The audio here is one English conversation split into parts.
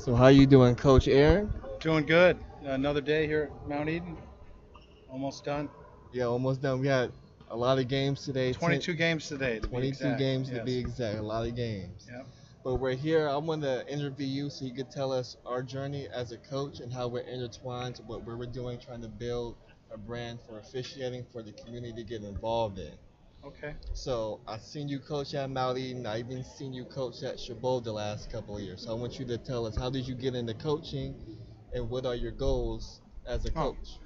So how you doing, Coach Aaron? Doing good. Another day here at Mount Eden. Almost done. Yeah, almost done. We had a lot of games today. 22 games today to be 22 exact. games to be Yes. exact. A lot of games. Yep. But we're here. I want to interview you so you could tell us our journey as a coach and how we're intertwined to what we're doing, trying to build a brand for officiating for the community to get involved in. Okay. So I've seen you coach at Mount Eden. I even seen you coach at Chabot the last couple of years. So I want you to tell us, how did you get into coaching, and what are your goals as a Oh, coach?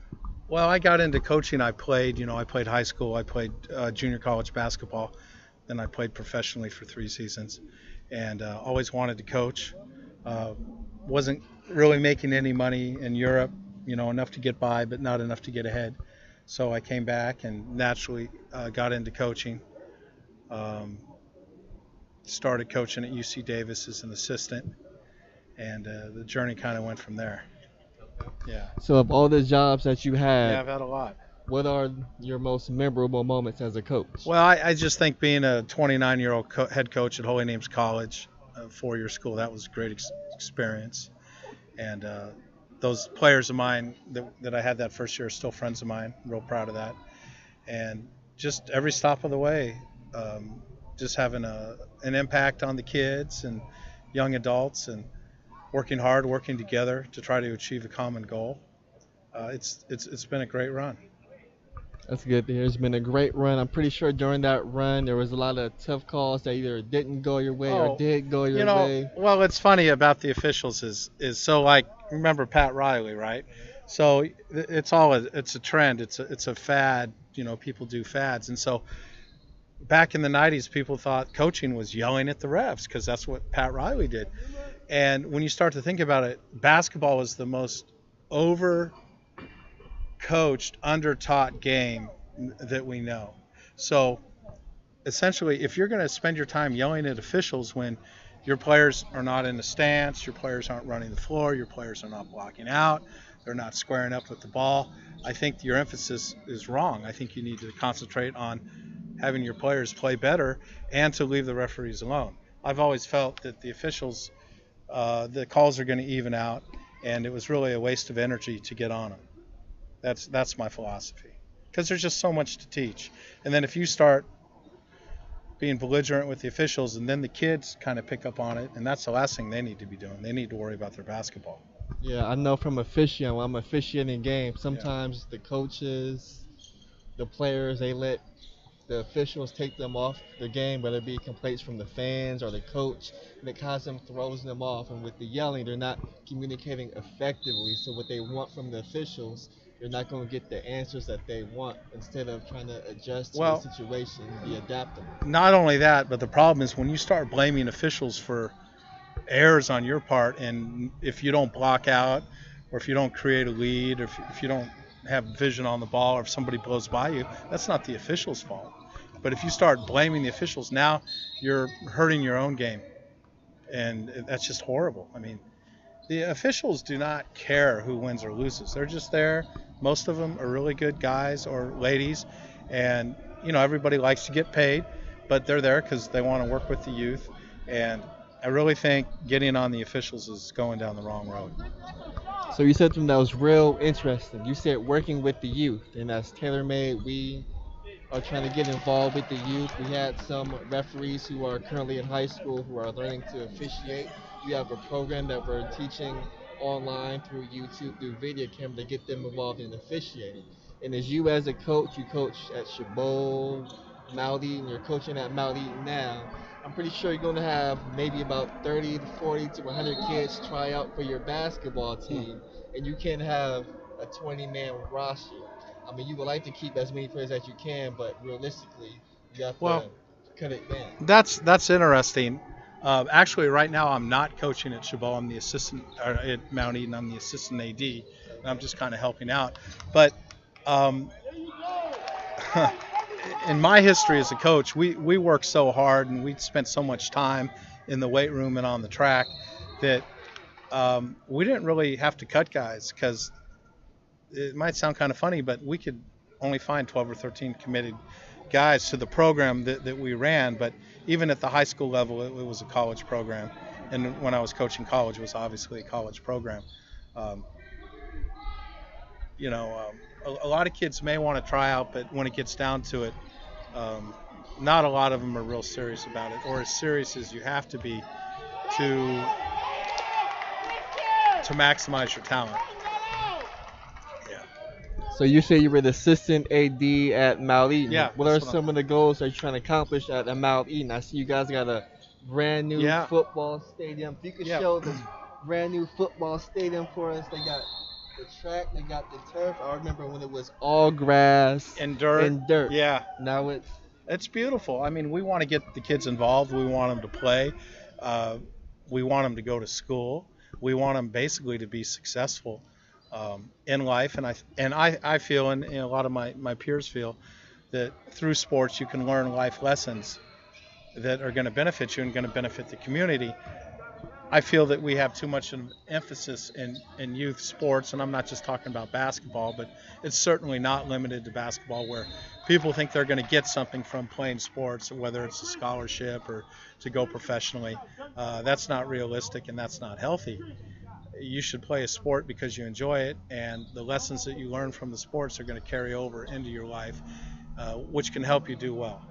well, I got into coaching. I played high school. I played junior college basketball. Then I played professionally for 3 seasons, and always wanted to coach. Uh, wasn't really making any money in Europe, enough to get by, but not enough to get ahead. So I came back and naturally got into coaching. Um, Started coaching at UC Davis as an assistant, and the journey kind of went from there. Yeah. So of all the jobs that you Yeah, had, I've had a lot. what are your most memorable moments as a coach? Well, I just think being a 29-year-old head coach at Holy Names College, a four-year school, that was a great experience. And those players of mine that I had that first year are still friends of mine. I'm real proud of that. And just every stop of the way, just having an impact on the kids and young adults, and working hard, working together to try to achieve a common goal. It's been a great run. That's good to hear. It's been a great run. I'm pretty sure during that run there was a lot of tough calls that either didn't go your way or Oh, did go your way. well, it's funny about the officials is so, like, remember Pat Riley, right? So it's a trend. It's a fad. People do fads, and so back in the 90s, people thought coaching was yelling at the refs because that's what Pat Riley did. And when you start to think about it, basketball is the most over coached, under-taught game that we know. So essentially, if you're going to spend your time yelling at officials when your players are not in the stance, your players aren't running the floor, your players are not blocking out, they're not squaring up with the ball, I think your emphasis is wrong. I think you need to concentrate on having your players play better and to leave the referees alone. I've always felt that the officials, the calls are going to even out, and it was really a waste of energy to get on them. That's my philosophy, because there's just so much to teach. And then if you start being belligerent with the officials, and then the kids kind of pick up on it, and that's the last thing they need to be doing. They need to worry about their basketball. Yeah, I know from officiating, when I'm officiating games, Yeah. sometimes the coaches, the players, they let the officials take them off the game, whether it be complaints from the fans or the coach, and it constantly throws them off. And with the yelling, they're not communicating effectively. So what they want from the officials, they're not going to get the answers that they want. Instead of trying to adjust to the Well, situation and be adaptable. not only that, but the problem is when you start blaming officials for errors on your part, and if you don't block out, or if you don't create a lead, or if you don't have vision on the ball, or if somebody blows by you, that's not the officials' fault. But if you start blaming the officials, now you're hurting your own game, and that's just horrible. I mean, the officials do not care who wins or loses. They're just there. Most of them are really good guys or ladies, and everybody likes to get paid, but they're there because they want to work with the youth. And I really think getting on the officials is going down the wrong road. So you said something that was real interesting. You said working with the youth, and that's tailor made. We are trying to get involved with the youth. We had some referees who are currently in high school who are learning to officiate. We have a program that we're teaching online through YouTube, through video camera to get them involved in officiating. And as you as a coach, you coach at Chabot, Mount Eden, you're coaching at Mount Eden now. I'm pretty sure you're going to have maybe about 30 to 40 to 100 kids try out for your basketball Hmm. team, and you can have a 20-man roster. I mean, you would like to keep as many players as you can, but realistically, you have Well, to cut it down. that's interesting. Actually, right now I'm not coaching at Chabot. I'm the assistant at Mount Eden. I'm the assistant AD, and I'm just kind of helping out. But um, in my history as a coach, we worked so hard and we spent so much time in the weight room and on the track that we didn't really have to cut guys, because it might sound kind of funny, but we could only find 12 or 13 committed guys to the program that we ran. But even at the high school level, it was a college program. and when I was coaching college, it was obviously a college program. Um, a lot of kids may want to try out, but when it gets down to it, um, not a lot of them are real serious about it, or as serious as you have to be to maximize your talent. Yeah, So you say you were the assistant AD at Mount Eaton. yeah, What that's are what I'm. some of the goals that you're trying to accomplish at Mount Eaton? I see you guys got a brand new Yeah, football stadium. If you could yeah, show this brand new football stadium for us, they got the track, they got the turf. I remember when it was all grass and dirt. and dirt. Yeah, Now it's it's beautiful. I mean, we want to get the kids involved. We want them to play. Uh, we want them to go to school. We want them basically to be successful in life. And I feel, and a lot of my peers feel, that through sports you can learn life lessons that are going to benefit you and going to benefit the community. I feel that we have too much of an emphasis in youth sports, and I'm not just talking about basketball, but it's certainly not limited to basketball, where people think they're going to get something from playing sports, whether it's a scholarship or to go professionally. That's not realistic, and that's not healthy. You should play a sport because you enjoy it, and the lessons that you learn from the sports are going to carry over into your life, which can help you do well.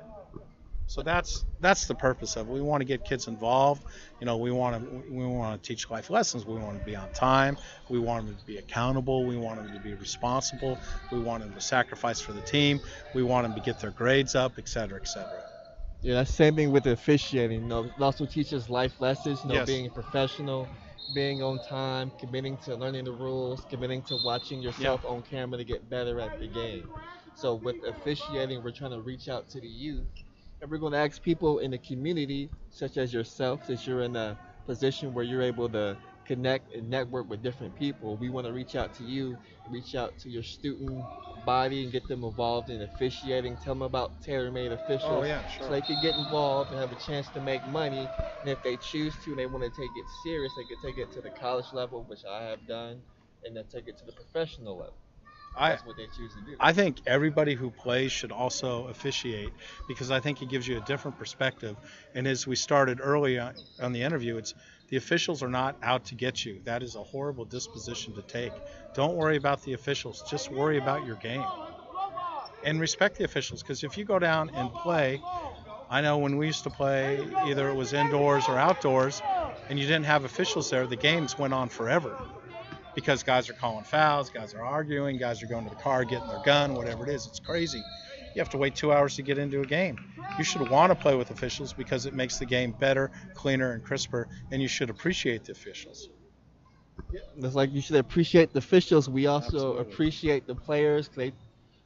So that's the purpose of it. We want to get kids involved. We want to teach life lessons. We want them to be on time. We want them to be accountable. We want them to be responsible. We want them to sacrifice for the team. We want them to get their grades up, et cetera, et cetera. Yeah, that's the same thing with officiating. It also teaches life lessons. Yes. Being a professional, being on time, committing to learning the rules, committing to watching Yeah. yourself on camera to get better at the game. So with officiating, we're trying to reach out to the youth, and we're going to ask people in the community, such as yourself, since you're in a position where you're able to connect and network with different people. We want to reach out to you, reach out to your student body and get them involved in officiating. Tell them about tailor-made Oh officials yeah, so sure. they can get involved and have a chance to make money. And if they choose to and they want to take it serious, they can take it to the college level, which I have done, and then take it to the professional level if I that's what they choose to do. I think everybody who plays should also officiate, because I think it gives you a different perspective. And as we started early on the interview, it's the officials are not out to get you. That is a horrible disposition to take. Don't worry about the officials. Just worry about your game and respect the officials. Because if you go down and play, I know when we used to play, either it was indoors or outdoors, and you didn't have officials there, the games went on forever because guys are calling fouls, guys are arguing, guys are going to the car getting their gun, whatever it is. It's crazy. You have to wait 2 hours to get into a game. You should want to play with officials because it makes the game better, cleaner, and crisper, and you should appreciate the officials. It's like you should appreciate the officials. We also Absolutely. appreciate the players. They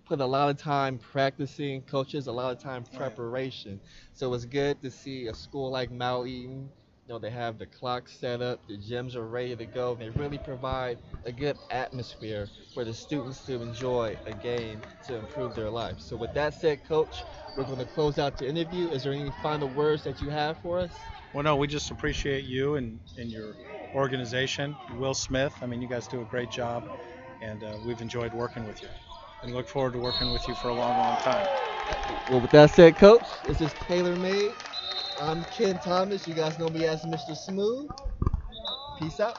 put a lot of time practicing, coaches a lot of time Oh, yeah. preparation. So it's good to see a school like Mount Eaton. They have the clock set up, the gyms are ready to go. They really provide a good atmosphere for the students to enjoy a game to improve their life. So with that said, Coach, we're going to close out the interview. Is there any final words that you have for us? Well, no, we just appreciate you and your organization, Will Smith. I mean, you guys do a great job, and we've enjoyed working with you, and look forward to working with you for a long, long time. Well, with that said, Coach, this is Taylor Made. I'm Ken Thomas. You guys know me as Mr. Smooth. Peace out.